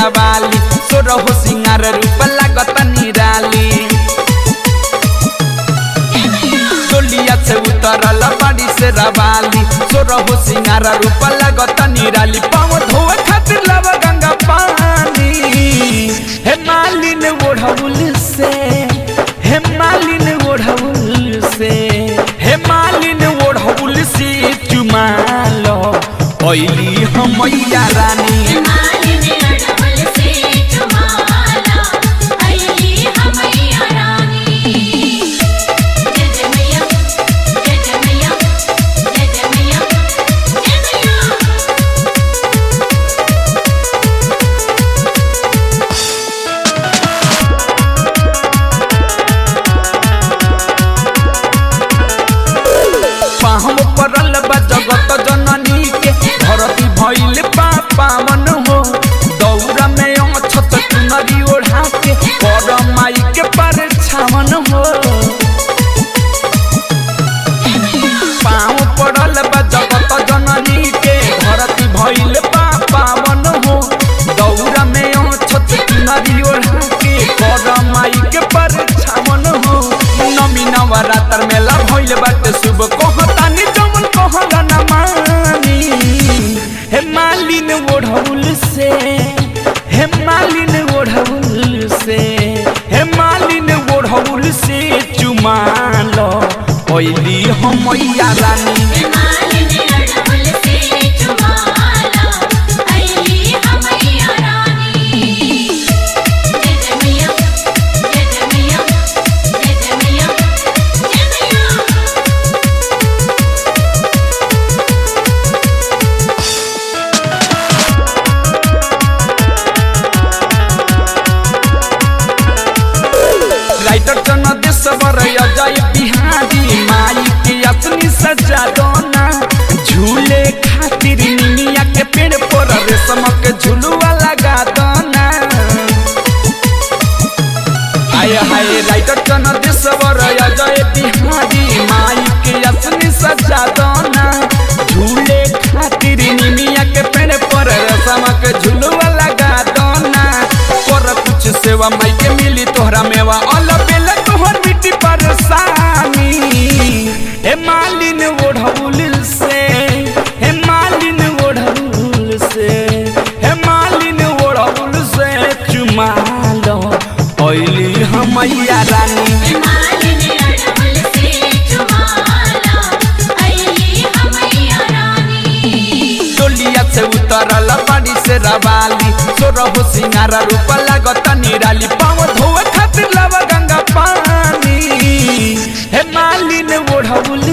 रवाली सोरहो सिंगार रूप लागत निराली डोलिया से उतरल बाड़ी से रवाली सोरहो सिंगार रूप लागत निराली पाँव धोए खातिर लावा गंगा पानी हे मालिन ओढ़ौल से हे मालिन ओढ़ौल से हे मालिन ओढ़ौल से चुमालो ओइली हमैया रानी पाहम परल बा जगत जननी के धरती भइल पावन हो दौरा में अछत चुनरी ओढ़ा के पर माई के पर छावन हो पाँव पड़ल बा जगत जननी के धरती भइल पावन हो दौरा में अछत चुनरी ओढ़ा के पर माई के पर छावन हो नमी नवरात्र मेला भइल बाटे शुभ कहतानी जमन कहला न मानी हे मालिन ओढ़ौल से हे मालिन ओढ़ौल से हे मालिन ओढ़ौल से चुमालो ओइली हमैया रानी राइटर चन देशवर अजय बिहारी माई के अपनी सजा दोना झूले खातिर निमिया के पेड़ पर रेशम के झुलुआ लगा दोना आय हाय राइटर चन देशवर अजय बिहारी माई के अपनी सजा दोना झूले खातिर निमिया के पेड़ पर रेशम के झुलुआ लगा दोना पर कुछ सेवा माई के मिली तोहरा मेवा अलबेला तोहर मिट्टी परेशानी हे मालिन ओढ़ौल से हे मालिन ओढ़ौल से हे मालिन ओढ़ौल से चुमालो ओइली हमैया रानी डोलिया से उतरल बाड़ी से रवाली सोरहो सिंगार रूप लागत निराली पाँव धोए खातिर लावा गंगा पानी हे मालिन ओढ़ौल